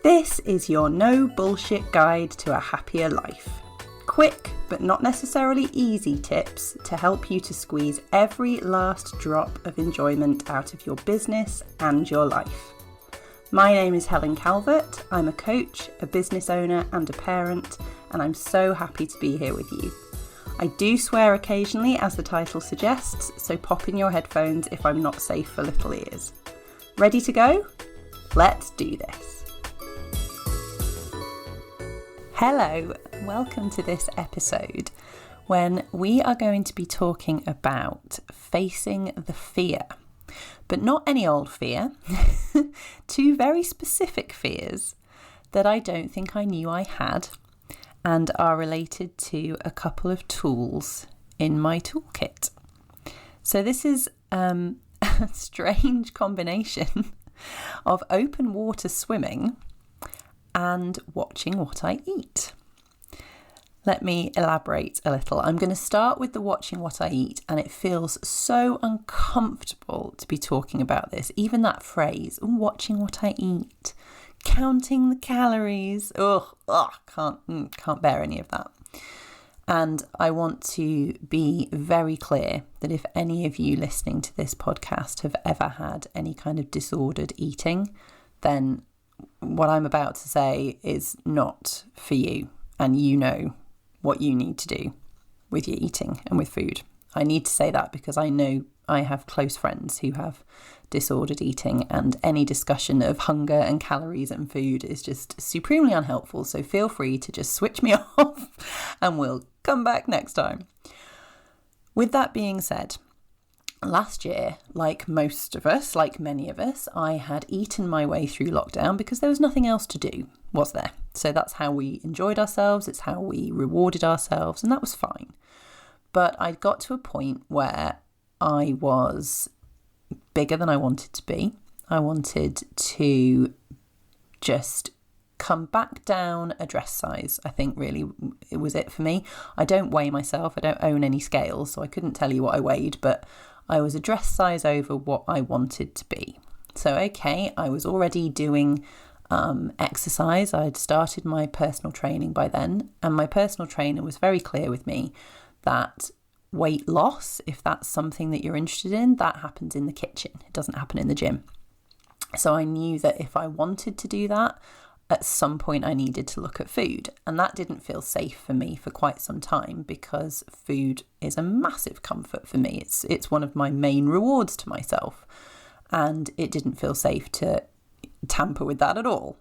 This is your no bullshit guide to a happier life. Quick, but not necessarily easy tips to help you to squeeze every last drop of enjoyment out of your business and your life. My name is Helen Calvert. I'm a coach, a business owner and a parent, and I'm so happy to be here with you. I do swear occasionally, as the title suggests, so pop in your headphones if I'm not safe for little ears. Ready to go? Let's do this. Hello, welcome to this episode when we are going to be talking about facing the fear. But not any old fear, two very specific fears that I don't think I knew I had and are related to a couple of tools in my toolkit. So this is a strange combination of open water swimming and watching what I eat. Let me elaborate a little. I'm going to start with the watching what I eat, and it feels so uncomfortable to be talking about this. Even that phrase, watching what I eat, counting the calories. Can't bear any of that. And I want to be very clear that if any of you listening to this podcast have ever had any kind of disordered eating, then what I'm about to say is not for you, and you know what you need to do with your eating and with food. I need to say that because I know I have close friends who have disordered eating, and any discussion of hunger and calories and food is just supremely unhelpful. So feel free to just switch me off and we'll come back next time. With that being said, last year, like most of us, like many of us, I had eaten my way through lockdown because there was nothing else to do, was there? So that's how we enjoyed ourselves, it's how we rewarded ourselves, and that was fine. But I got to a point where I was bigger than I wanted to be. I wanted to just come back down a dress size. I think really it was it for me. I don't weigh myself, I don't own any scales, so I couldn't tell you what I weighed, but I was a dress size over what I wanted to be. So, okay, I was already doing exercise. I'd started my personal training by then, and my personal trainer was very clear with me that weight loss, if that's something that you're interested in, that happens in the kitchen. It doesn't happen in the gym. So I knew that if I wanted to do that, at some point I needed to look at food, and that didn't feel safe for me for quite some time because food is a massive comfort for me. It's one of my main rewards to myself, and it didn't feel safe to tamper with that at all.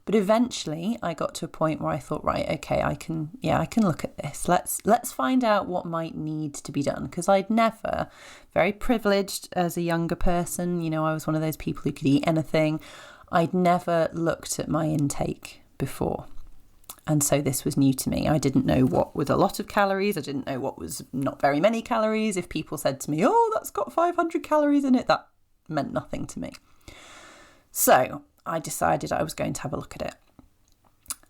But eventually I got to a point where I thought, right, okay, I can look at this. Let's find out what might need to be done, because I'd never, very privileged as a younger person, I was one of those people who could eat anything. I'd never looked at my intake before. And so this was new to me. I didn't know what was a lot of calories. I didn't know what was not very many calories. If people said to me, oh, that's got 500 calories in it, that meant nothing to me. So I decided I was going to have a look at it.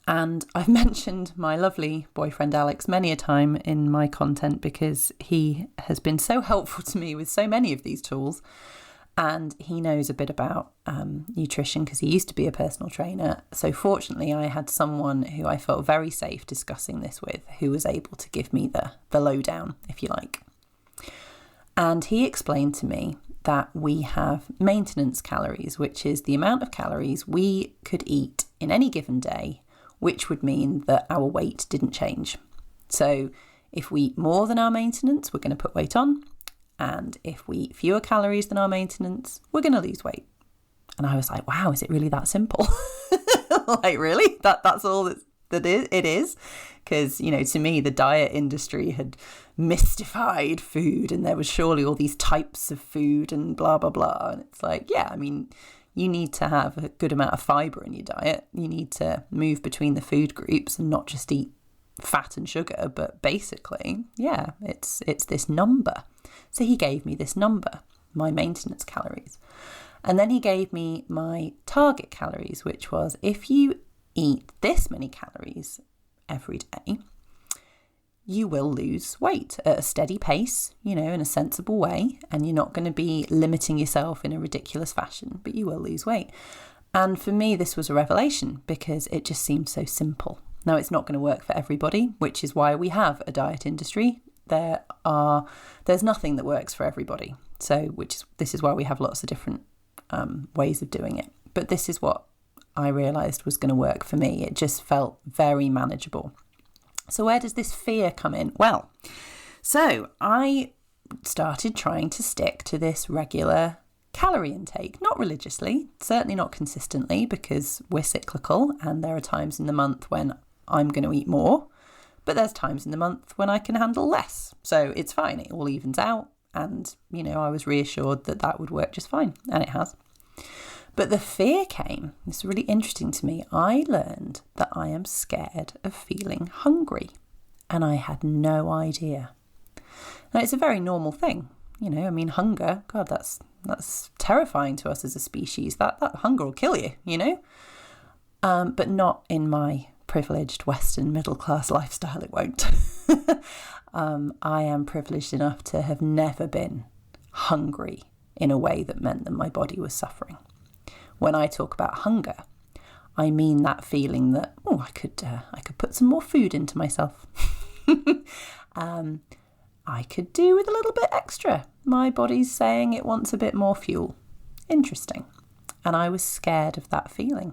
And I've mentioned my lovely boyfriend Alex many a time in my content because he has been so helpful to me with so many of these tools. And he knows a bit about nutrition because he used to be a personal trainer. So fortunately, I had someone who I felt very safe discussing this with, who was able to give me the lowdown, if you like. And he explained to me that we have maintenance calories, which is the amount of calories we could eat in any given day, which would mean that our weight didn't change. So if we eat more than our maintenance, we're going to put weight on. And if we eat fewer calories than our maintenance, we're going to lose weight. And I was like, wow, is it really that simple? Like, really? That's all it is? Because, to me, the diet industry had mystified food, and there was surely all these types of food and blah, blah, blah. And it's like, yeah, you need to have a good amount of fibre in your diet. You need to move between the food groups and not just eat fat and sugar. But basically, yeah, it's this number. So he gave me this number, my maintenance calories. And then he gave me my target calories, which was if you eat this many calories every day, you will lose weight at a steady pace, in a sensible way. And you're not going to be limiting yourself in a ridiculous fashion, but you will lose weight. And for me, this was a revelation because it just seemed so simple. Now, it's not going to work for everybody, which is why we have a diet industry. There's nothing that works for everybody. So this is why we have lots of different ways of doing it. But this is what I realised was going to work for me. It just felt very manageable. So where does this fear come in? Well, so I started trying to stick to this regular calorie intake, not religiously, certainly not consistently, because we're cyclical and there are times in the month when I'm going to eat more, but there's times in the month when I can handle less. So it's fine. It all evens out. And, I was reassured that that would work just fine. And it has. But the fear came. It's really interesting to me. I learned that I am scared of feeling hungry. And I had no idea. Now, it's a very normal thing. Hunger, God, that's terrifying to us as a species. That hunger will kill you, but not in my privileged Western middle class lifestyle. It won't. I am privileged enough to have never been hungry in a way that meant that my body was suffering. When I talk about hunger, I mean that feeling that I could put some more food into myself. I could do with a little bit extra. My body's saying it wants a bit more fuel. Interesting. And I was scared of that feeling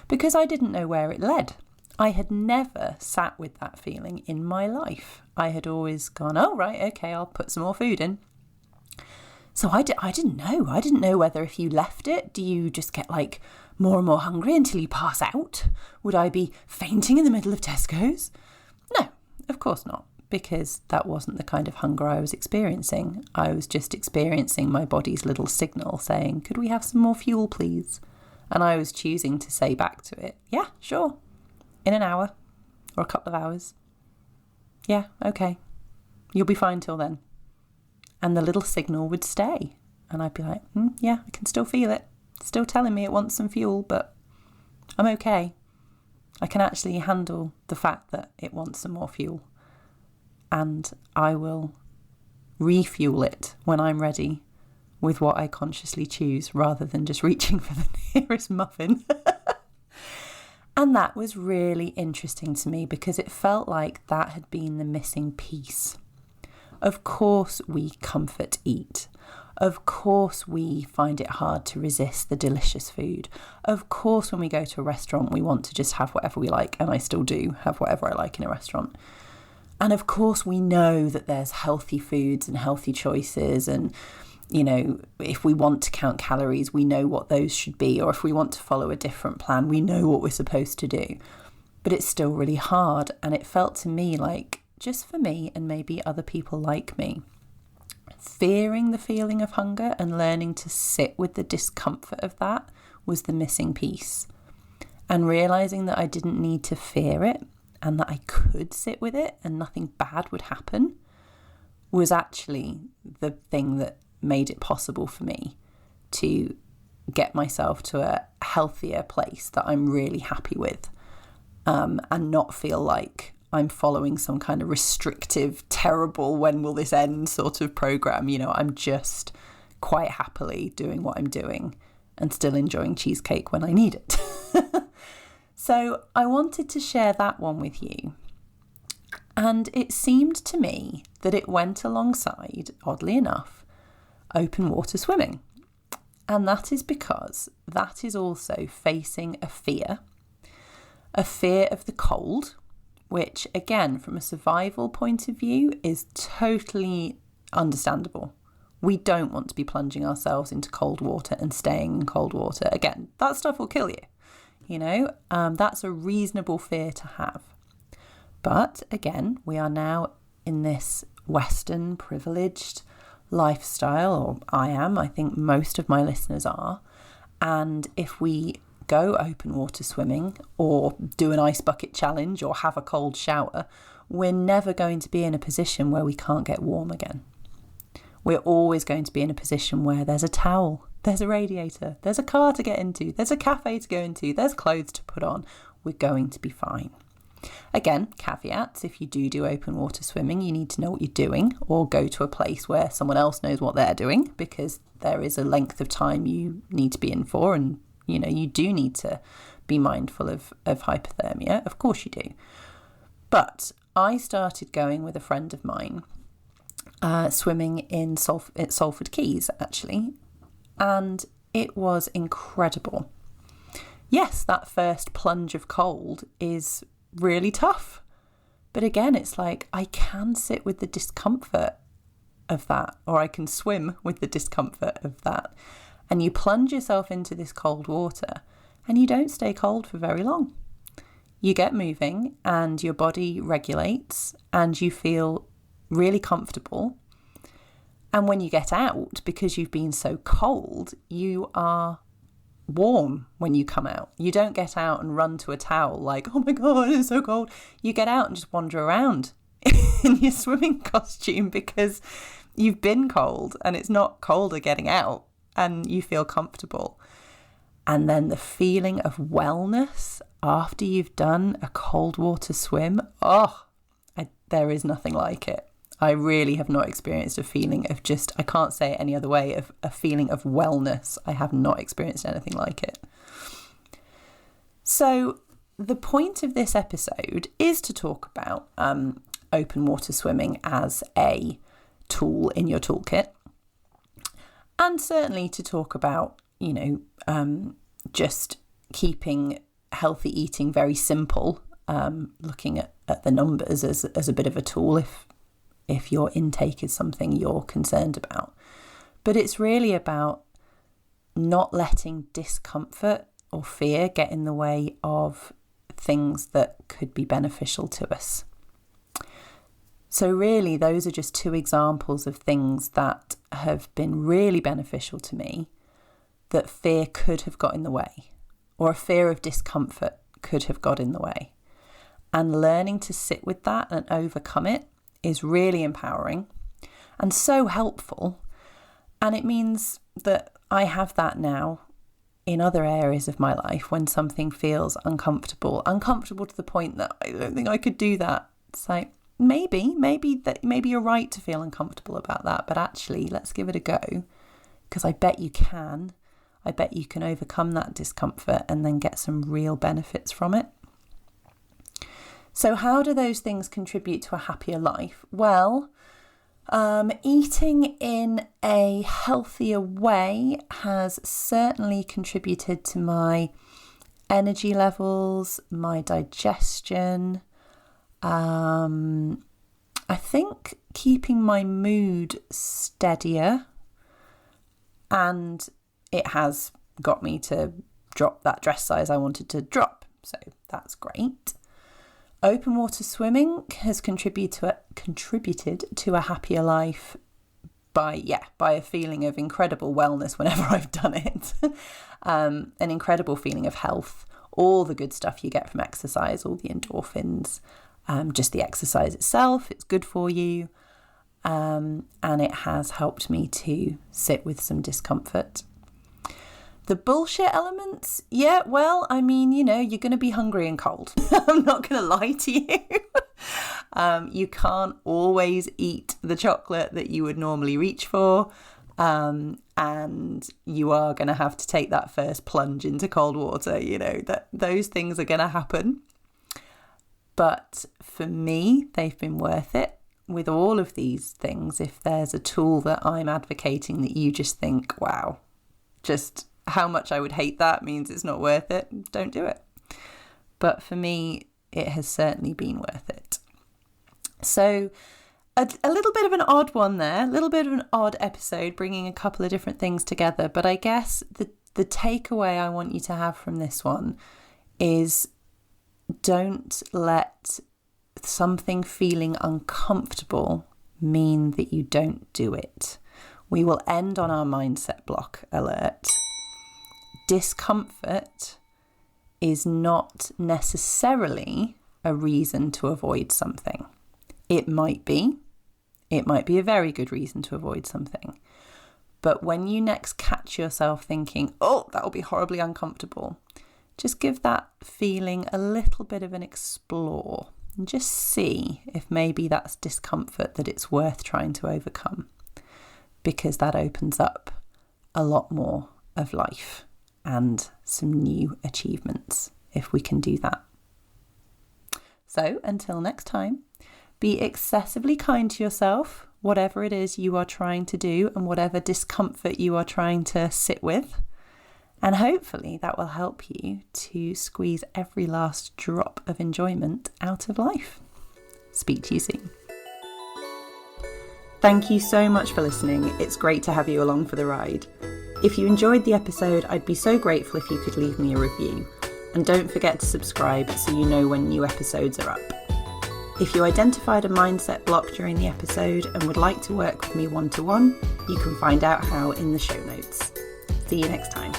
because I didn't know where it led. I had never sat with that feeling in my life. I had always gone, oh, right, okay, I'll put some more food in. So I didn't know. I didn't know whether if you left it, do you just get more and more hungry until you pass out? Would I be fainting in the middle of Tesco's? No, of course not. Because that wasn't the kind of hunger I was experiencing. I was just experiencing my body's little signal saying, could we have some more fuel, please? And I was choosing to say back to it, yeah, sure, in an hour or a couple of hours. Yeah, okay, you'll be fine till then. And the little signal would stay. And I'd be like, yeah, I can still feel it. It's still telling me it wants some fuel, but I'm okay. I can actually handle the fact that it wants some more fuel. And I will refuel it when I'm ready with what I consciously choose rather than just reaching for the nearest muffin. And that was really interesting to me because it felt like that had been the missing piece. Of course we comfort eat. Of course we find it hard to resist the delicious food. Of course when we go to a restaurant we want to just have whatever we like, and I still do have whatever I like in a restaurant. And of course we know that there's healthy foods and healthy choices, and if we want to count calories, we know what those should be, or if we want to follow a different plan, we know what we're supposed to do. But it's still really hard, and it felt to me like, just for me and maybe other people like me, fearing the feeling of hunger and learning to sit with the discomfort of that was the missing piece. And realising that I didn't need to fear it, and that I could sit with it and nothing bad would happen, was actually the thing that made it possible for me to get myself to a healthier place that I'm really happy with, and not feel like I'm following some kind of restrictive, terrible, when will this end sort of program. I'm just quite happily doing what I'm doing and still enjoying cheesecake when I need it. So I wanted to share that one with you. And it seemed to me that it went alongside, oddly enough, open water swimming. And that is because that is also facing a fear of the cold, which again, from a survival point of view, is totally understandable. We don't want to be plunging ourselves into cold water and staying in cold water. Again, that stuff will kill you. That's a reasonable fear to have. But again, we are now in this Western privileged lifestyle, or I think most of my listeners are. And if we go open water swimming or do an ice bucket challenge or have a cold shower, we're never going to be in a position where we can't get warm again. We're always going to be in a position where there's a towel, there's a radiator, there's a car to get into, there's a cafe to go into, there's clothes to put on. We're going to be fine. Again, caveats, if you do open water swimming, you need to know what you're doing, or go to a place where someone else knows what they're doing, because there is a length of time you need to be in for, and you do need to be mindful of hypothermia. Of course you do. But I started going with a friend of mine, swimming in Salford Keys, actually. And it was incredible. Yes, that first plunge of cold is really tough. But again, it's like I can sit with the discomfort of that, or I can swim with the discomfort of that. And you plunge yourself into this cold water and you don't stay cold for very long. You get moving and your body regulates and you feel really comfortable. And when you get out, because you've been so cold, you are warm when you come out. You don't get out and run to a towel like, oh my God, it's so cold. You get out and just wander around in your swimming costume because you've been cold and it's not colder getting out and you feel comfortable. And then the feeling of wellness after you've done a cold water swim, there is nothing like it. I really have not experienced a feeling of just, I can't say it any other way, of a feeling of wellness. I have not experienced anything like it. So the point of this episode is to talk about open water swimming as a tool in your toolkit. And certainly to talk about, just keeping healthy eating very simple, looking at the numbers as a bit of a tool if your intake is something you're concerned about. But it's really about not letting discomfort or fear get in the way of things that could be beneficial to us. So really, those are just two examples of things that have been really beneficial to me that fear could have got in the way, or a fear of discomfort could have got in the way. And learning to sit with that and overcome it is really empowering and so helpful. And it means that I have that now in other areas of my life when something feels uncomfortable to the point that I don't think I could do that. It's like, maybe you're right to feel uncomfortable about that, but actually let's give it a go, because I bet you can. I bet you can overcome that discomfort and then get some real benefits from it. So how do those things contribute to a happier life? Well, eating in a healthier way has certainly contributed to my energy levels, my digestion. I think keeping my mood steadier, and it has got me to drop that dress size I wanted to drop. So that's great. Open water swimming has contributed to a happier life by a feeling of incredible wellness whenever I've done it. An incredible feeling of health, all the good stuff you get from exercise, all the endorphins, just the exercise itself, it's good for you. And it has helped me to sit with some discomfort. The bullshit elements, you're going to be hungry and cold. I'm not going to lie to you. You can't always eat the chocolate that you would normally reach for. And you are going to have to take that first plunge into cold water. That those things are going to happen. But for me, they've been worth it. With all of these things, if there's a tool that I'm advocating that you just think, wow, just how much I would hate that means it's not worth it, don't do it. But for me, it has certainly been worth it. So a little bit of an odd one there, a little bit of an odd episode, bringing a couple of different things together. But I guess the takeaway I want you to have from this one is don't let something feeling uncomfortable mean that you don't do it. We will end on our mindset block alert. Discomfort is not necessarily a reason to avoid something. It might be a very good reason to avoid something. But when you next catch yourself thinking, oh, that will be horribly uncomfortable, just give that feeling a little bit of an explore and just see if maybe that's discomfort that it's worth trying to overcome, because that opens up a lot more of life and some new achievements if we can do that. So until next time, be excessively kind to yourself, whatever it is you are trying to do and whatever discomfort you are trying to sit with. And hopefully that will help you to squeeze every last drop of enjoyment out of life. Speak to you soon. Thank you so much for listening. It's great to have you along for the ride. If you enjoyed the episode, I'd be so grateful if you could leave me a review. And don't forget to subscribe so you know when new episodes are up. If you identified a mindset block during the episode and would like to work with me one-to-one, you can find out how in the show notes. See you next time.